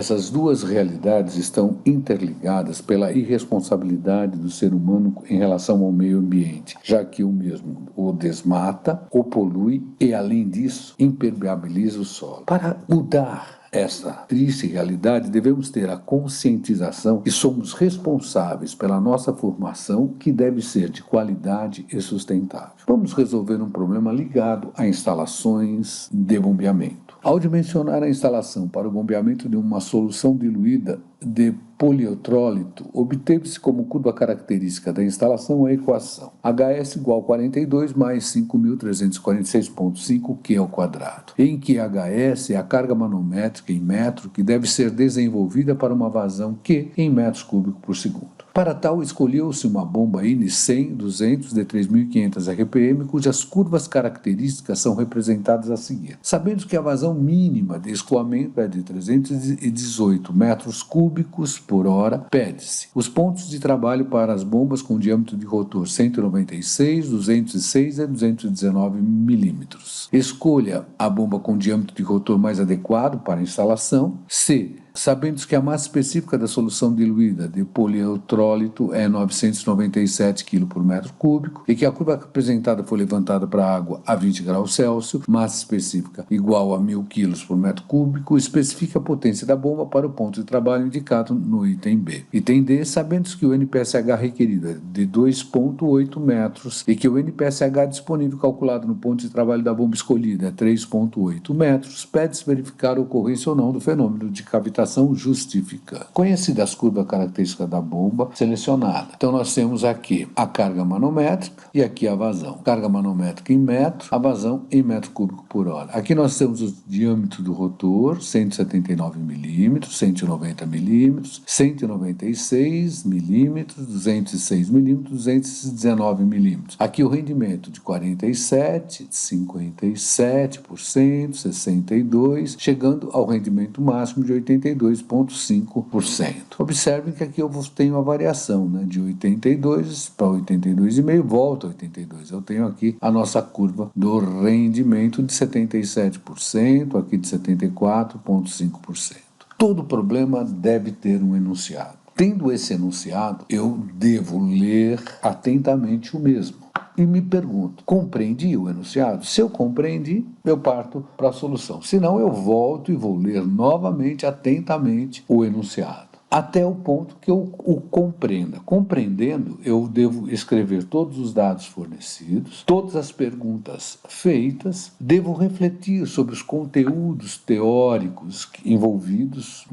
Essas duas realidades estão interligadas pela irresponsabilidade do ser humano em relação ao meio ambiente, já que o mesmo o desmata, o polui e, além disso, impermeabiliza o solo. Para mudar essa triste realidade, devemos ter a conscientização que somos responsáveis pela nossa formação, que deve ser de qualidade e sustentável. Vamos resolver um problema ligado a instalações de bombeamento. Ao dimensionar a instalação para o bombeamento de uma solução diluída de polietrólito, obteve-se como curva característica da instalação a equação HS igual a 42 mais 5.346,5 Q ao quadrado, em que HS é a carga manométrica em metro que deve ser desenvolvida para uma vazão Q em metros cúbicos por segundo. Para tal, escolheu-se uma bomba IN 100 200 de 3.500 RPM, cujas curvas características são representadas a seguir. Sabendo que a vazão mínima de escoamento é de 318 metros cúbicos por hora, pede-se os pontos de trabalho para as bombas com diâmetro de rotor 196, 206 e 219 milímetros. Escolha a bomba com diâmetro de rotor mais adequado para a instalação. C. Sabendo que a massa específica da solução diluída de polietrólito é 997 kg por metro cúbico e que a curva apresentada foi levantada para a água a 20 graus Celsius, massa específica igual a 1.000 kg por metro cúbico, especifica a potência da bomba para o ponto de trabalho indicado no item B. Item D, sabendo que o NPSH requerido é de 2,8 metros e que o NPSH disponível calculado no ponto de trabalho da bomba escolhida é 3,8 metros, pede-se verificar a ocorrência ou não do fenômeno de cavitação justificada. Conhecida as curvas características da bomba selecionada. Então nós temos aqui a carga manométrica e aqui a vazão. Carga manométrica em metro, a vazão em metro cúbico por hora. Aqui nós temos o diâmetro do rotor, 179 milímetros, 190 milímetros, 196 milímetros, 206 milímetros, 219 milímetros. Aqui o rendimento de 47, 57%, 62%, chegando ao rendimento máximo de 82,5%. Observem que aqui eu tenho a variação, de 82 para 82,5, volta a 82. Eu tenho aqui a nossa curva do rendimento de 77%, aqui de 74,5%. Todo problema deve ter um enunciado. Tendo esse enunciado, eu devo ler atentamente o mesmo. E me pergunto, compreendi o enunciado? Se eu compreendi, eu parto para a solução. Se não, eu volto e vou ler novamente, atentamente, o enunciado, até o ponto que eu o compreenda. Compreendendo, eu devo escrever todos os dados fornecidos, todas as perguntas feitas, devo refletir sobre os conteúdos teóricos envolvidos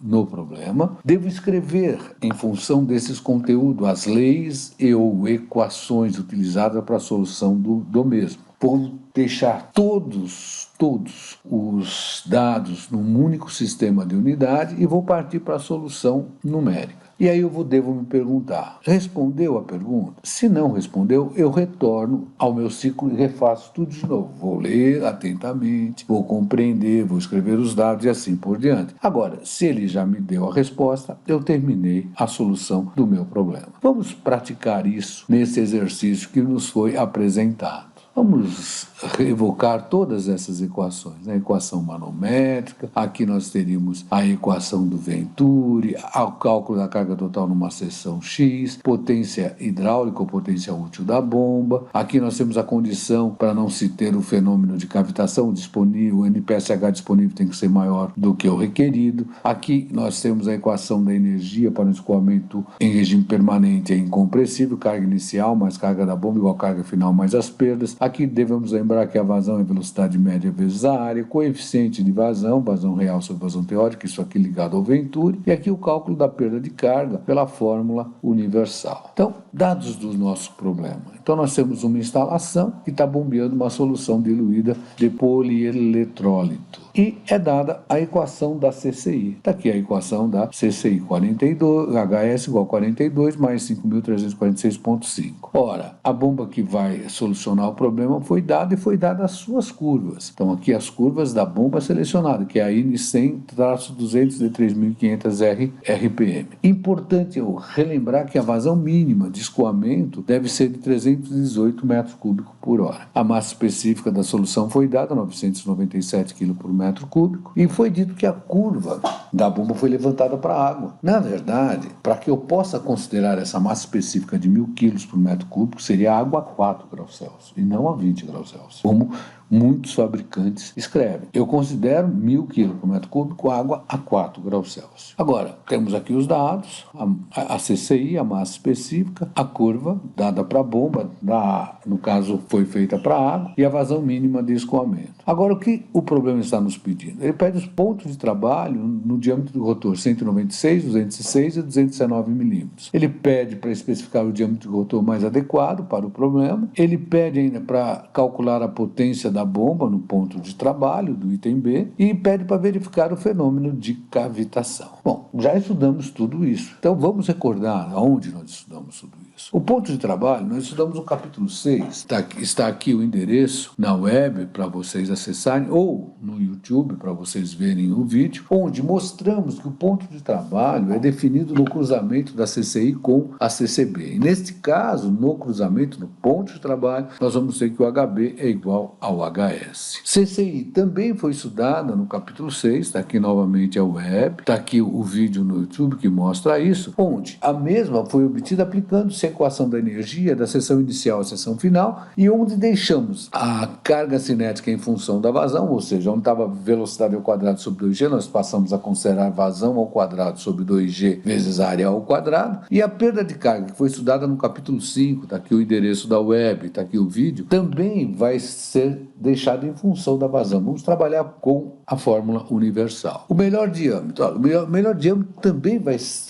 no problema, devo escrever, em função desses conteúdos, as leis e ou equações utilizadas para a solução do mesmo. Vou deixar todos os dados num único sistema de unidade e vou partir para a solução numérica. E aí eu devo me perguntar, respondeu a pergunta? Se não respondeu, eu retorno ao meu ciclo e refaço tudo de novo. Vou ler atentamente, vou compreender, vou escrever os dados e assim por diante. Agora, se ele já me deu a resposta, eu terminei a solução do meu problema. Vamos praticar isso nesse exercício que nos foi apresentado. Vamos evocar todas essas equações, a equação manométrica, aqui nós teríamos a equação do Venturi, o cálculo da carga total numa seção X, potência hidráulica ou potência útil da bomba, aqui nós temos a condição para não se ter o fenômeno de cavitação disponível, o NPSH disponível tem que ser maior do que o requerido, aqui nós temos a equação da energia para o escoamento em regime permanente é incompressível, carga inicial mais carga da bomba igual carga final mais as perdas. Aqui devemos lembrar que a vazão é velocidade média vezes a área, coeficiente de vazão real sobre vazão teórica, isso aqui ligado ao Venturi, e aqui o cálculo da perda de carga pela fórmula universal. Então, dados do nosso problema. Então, nós temos uma instalação que está bombeando uma solução diluída de polieletrólito. E é dada a equação da CCI. Está aqui a equação da CCI, 42, HS igual a 42 mais 5.346,5. Ora, a bomba que vai solucionar o problema foi dada e foi dada as suas curvas. Então, aqui as curvas da bomba selecionada, que é a IN 100-200 de 3.500 RPM. Importante eu relembrar que a vazão mínima de escoamento deve ser de 300 318 metros cúbicos por hora. A massa específica da solução foi dada, 997 kg por metro cúbico, e foi dito que a curva da bomba foi levantada para a água. Na verdade, para que eu possa considerar essa massa específica de 1.000 kg por metro cúbico, seria água a 4 graus Celsius e não a 20 graus Celsius, como muitos fabricantes escrevem. Eu considero 1.000 kg por metro cúbico água a 4 graus Celsius. Agora, temos aqui os dados, a CCI, a massa específica, a curva dada para a bomba, no caso foi feita para a água, e a vazão mínima de escoamento. Agora, o que o problema está nos pedindo? Ele pede os pontos de trabalho no diâmetro do rotor 196, 206 e 219 milímetros. Ele pede para especificar o diâmetro do rotor mais adequado para o problema. Ele pede ainda para calcular a potência da bomba no ponto de trabalho do item B e pede para verificar o fenômeno de cavitação. Bom, já estudamos tudo isso. Então vamos recordar aonde nós estudamos tudo isso. O ponto de trabalho, nós estudamos no capítulo 6. Está aqui o endereço na web para vocês acessarem ou no YouTube para vocês verem o vídeo, onde mostramos que o ponto de trabalho é definido no cruzamento da CCI com a CCB. E neste caso, no cruzamento, no ponto de trabalho, nós vamos ter que o HB é igual ao HS. CCI também foi estudada no capítulo 6, está aqui novamente a web, está aqui o vídeo no YouTube que mostra isso, onde a mesma foi obtida aplicando-se a equação da energia da seção inicial à seção final e onde deixamos a carga cinética em função da vazão, ou seja, onde estava velocidade ao quadrado sobre 2G, nós passamos a considerar vazão ao quadrado sobre 2G vezes área ao quadrado, e a perda de carga, que foi estudada no capítulo 5, está aqui o endereço da web, está aqui o vídeo, também vai ser deixado em função da vazão. Vamos trabalhar com a fórmula universal. O melhor diâmetro. O melhor diâmetro também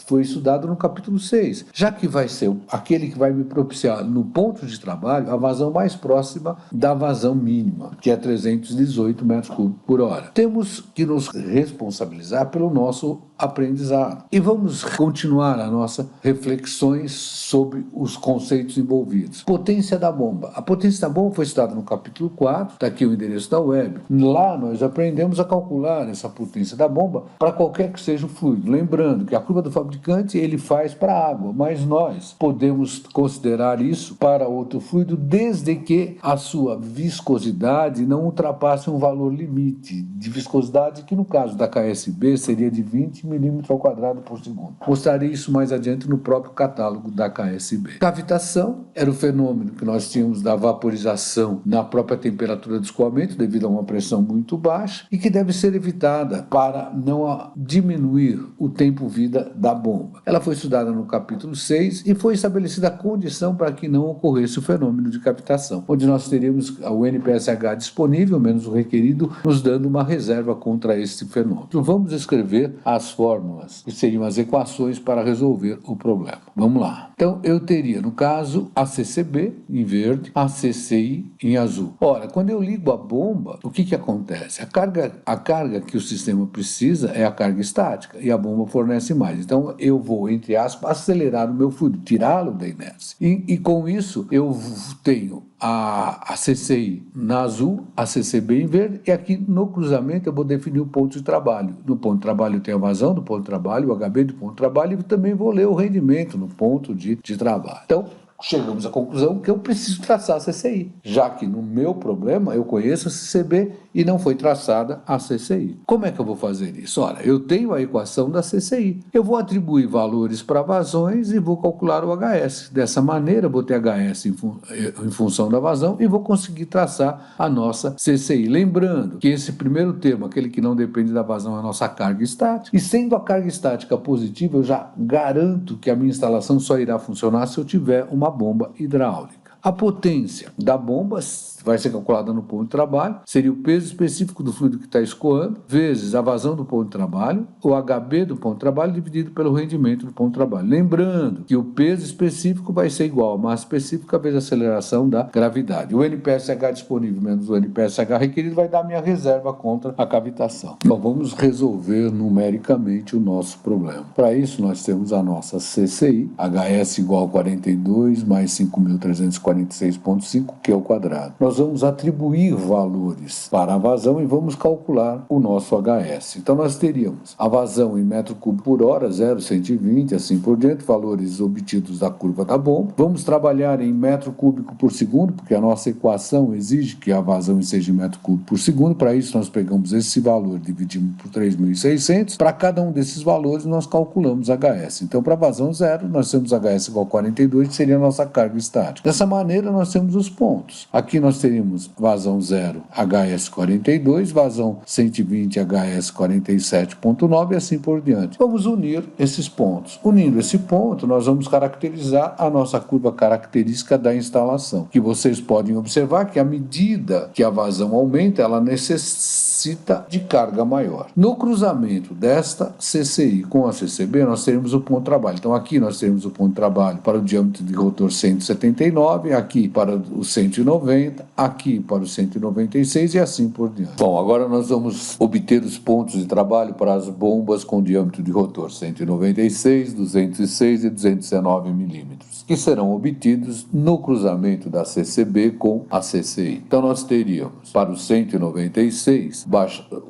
foi estudado no capítulo 6, já que vai ser aquele que vai me propiciar no ponto de trabalho a vazão mais próxima da vazão mínima, que é 318 metros cúbicos por hora. Temos que nos responsabilizar pelo nosso aprendizado. E vamos continuar as nossas reflexões sobre os conceitos envolvidos. Potência da bomba. A potência da bomba foi estudada no capítulo 4, está aqui o endereço da web. Lá nós aprendemos a calcular essa potência da bomba para qualquer que seja o fluido. Lembrando que a curva do fabricante ele faz para a água, mas nós podemos considerar isso para outro fluido desde que a sua viscosidade não ultrapasse um valor limite de viscosidade que no caso da KSB seria de 20 milímetros ao quadrado por segundo. Mostrarei isso mais adiante no próprio catálogo da KSB. Cavitação era o fenômeno que nós tínhamos da vaporização na própria temperatura de escoamento devido a uma pressão muito baixa e que deve ser evitada para não diminuir o tempo-vida da bomba. Ela foi estudada no capítulo 6 e foi estabelecida a condição para que não ocorresse o fenômeno de cavitação, onde nós teríamos o NPSH disponível, menos o requerido, nos dando uma reserva contra este fenômeno. Então, vamos escrever as fórmulas, que seriam as equações para resolver o problema. Vamos lá. Então, eu teria, no caso, a CCB em verde, a CCI em azul. Ora, quando eu ligo a bomba, o que acontece? A carga que o sistema precisa é a carga estática e a bomba fornece mais. Então, eu vou, entre aspas, acelerar o meu fluido, tirá-lo da inércia. E com isso, eu tenho a CCI na azul, a CCB em verde, e aqui no cruzamento eu vou definir o ponto de trabalho. No ponto de trabalho eu tenho a vazão do ponto de trabalho, o HB do ponto de trabalho, e também vou ler o rendimento no ponto de trabalho. Então, chegamos à conclusão que eu preciso traçar a CCI, já que no meu problema eu conheço a CCB e não foi traçada a CCI. Como é que eu vou fazer isso? Olha, eu tenho a equação da CCI. Eu vou atribuir valores para vazões e vou calcular o HS. Dessa maneira, eu vou ter HS em função da vazão e vou conseguir traçar a nossa CCI. Lembrando que esse primeiro termo, aquele que não depende da vazão, é a nossa carga estática. E sendo a carga estática positiva, eu já garanto que a minha instalação só irá funcionar se eu tiver uma bomba hidráulica. A potência da bomba vai ser calculada no ponto de trabalho, seria o peso específico do fluido que está escoando, vezes a vazão do ponto de trabalho, o HB do ponto de trabalho dividido pelo rendimento do ponto de trabalho. Lembrando que o peso específico vai ser igual a massa específica vezes a aceleração da gravidade. O NPSH disponível menos o NPSH requerido vai dar a minha reserva contra a cavitação. Então vamos resolver numericamente o nosso problema. Para isso nós temos a nossa CCI, HS igual a 42 mais 5.340 46,5 Q ao quadrado. Nós vamos atribuir valores para a vazão e vamos calcular o nosso HS. Então nós teríamos a vazão em metro cúbico por hora, 0,120, assim por diante, valores obtidos da curva da bomba. Vamos trabalhar em metro cúbico por segundo, porque a nossa equação exige que a vazão seja em metro cúbico por segundo. Para isso nós pegamos esse valor, dividimos por 3.600. Para cada um desses valores nós calculamos HS. Então para a vazão zero nós temos HS igual a 42, que seria a nossa carga estática. Dessa maneira nós temos os pontos. Aqui nós teríamos vazão zero, HS 42, vazão 120, HS 47,9 e assim por diante. Vamos unir esses pontos. Unindo esse ponto, nós vamos caracterizar a nossa curva característica da instalação, que vocês podem observar que à medida que a vazão aumenta, ela necessita de carga maior. No cruzamento desta CCI com a CCB, nós teremos o ponto de trabalho. Então aqui nós teremos o ponto de trabalho para o diâmetro de rotor 179, aqui para o 190, aqui para o 196 e assim por diante. Bom, agora nós vamos obter os pontos de trabalho para as bombas com diâmetro de rotor 196, 206 e 219 milímetros, que serão obtidos no cruzamento da CCB com a CCI. Então nós teríamos para o 196,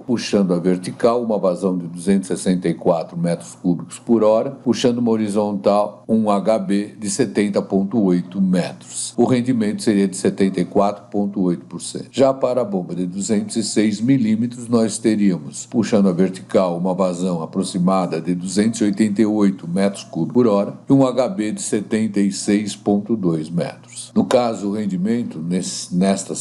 puxando a vertical, uma vazão de 264 metros cúbicos por hora, puxando uma horizontal, um HB de 70,8 metros. O rendimento seria de 74,8%. Já para a bomba de 206 milímetros, nós teríamos, puxando a vertical, uma vazão aproximada de 288 metros cúbicos por hora e um HB de 76,2 metros. No caso, o rendimento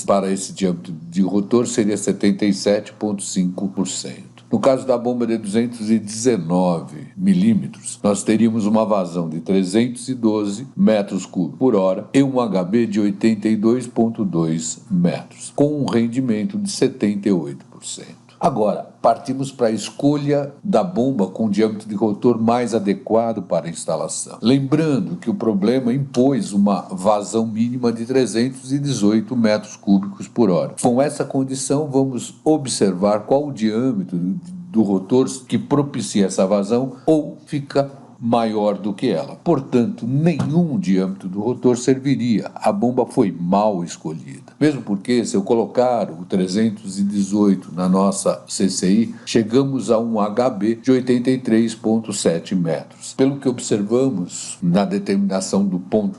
para esse diâmetro de rotor seria 77,5%. No caso da bomba de 219 milímetros, nós teríamos uma vazão de 312 metros cúbicos por hora e um HB de 82,2 metros, com um rendimento de 78%. Agora, partimos para a escolha da bomba com diâmetro de rotor mais adequado para a instalação. Lembrando que o problema impôs uma vazão mínima de 318 metros cúbicos por hora. Com essa condição, vamos observar qual o diâmetro do rotor que propicia essa vazão ou fica maior do que ela. Portanto, nenhum diâmetro do rotor serviria. A bomba foi mal escolhida. Mesmo porque, se eu colocar o 318 na nossa CCI, chegamos a um HB de 83,7 metros. Pelo que observamos na determinação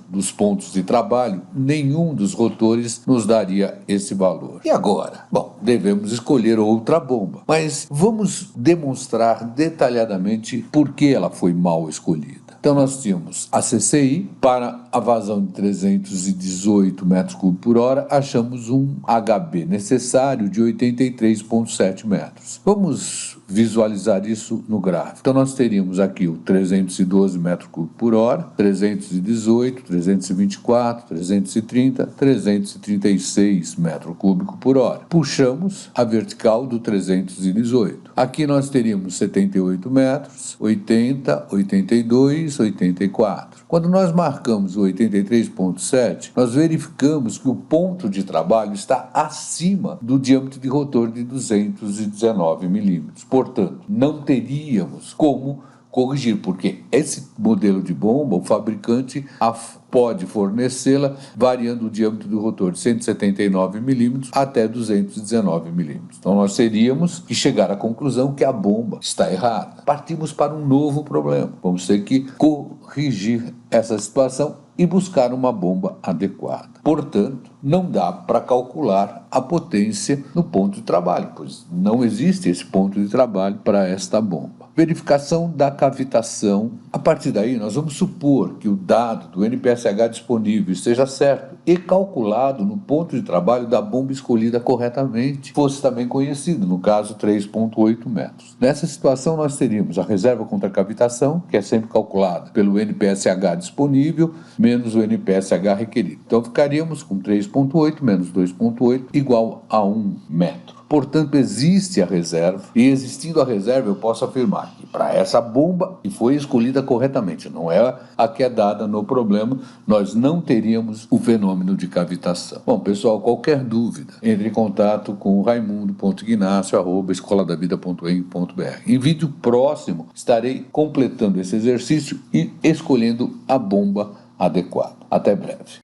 dos pontos de trabalho, nenhum dos rotores nos daria esse valor. E agora? Bom, devemos escolher outra bomba. Mas vamos demonstrar detalhadamente por que ela foi mal escolhida. Então nós tínhamos a CCI para a vazão de 318 metros cúbicos por hora, achamos um HB necessário de 83,7 metros. Vamos visualizar isso no gráfico. Então nós teríamos aqui o 312 metros cúbicos por hora, 318, 324, 330, 336 metros cúbicos por hora. Puxamos a vertical do 318. Aqui nós teríamos 78 metros, 80, 82, 84. Quando nós marcamos o 83,7, nós verificamos que o ponto de trabalho está acima do diâmetro de rotor de 219 milímetros. Portanto, não teríamos como corrigir, porque esse modelo de bomba, o fabricante pode fornecê-la variando o diâmetro do rotor de 179 milímetros até 219 milímetros. Então nós teríamos que chegar à conclusão que a bomba está errada. Partimos para um novo problema. Vamos ter que corrigir essa situação e buscar uma bomba adequada. Portanto, não dá para calcular a potência no ponto de trabalho, pois não existe esse ponto de trabalho para esta bomba. Verificação da cavitação. A partir daí, nós vamos supor que o dado do NPSH disponível esteja certo e calculado no ponto de trabalho da bomba escolhida corretamente, fosse também conhecido, no caso 3,8 metros. Nessa situação, nós teríamos a reserva contra cavitação, que é sempre calculada pelo NPSH disponível, menos o NPSH requerido. Então, ficaríamos com 3,8 menos 2,8 igual a 1 metro. Portanto, existe a reserva, e existindo a reserva, eu posso afirmar que para essa bomba, que foi escolhida corretamente, não é a que é dada no problema, nós não teríamos o fenômeno de cavitação. Bom, pessoal, qualquer dúvida, entre em contato com o raimundo.ignacio@escoladavida.em.br. Em vídeo próximo, estarei completando esse exercício e escolhendo a bomba adequada. Até breve.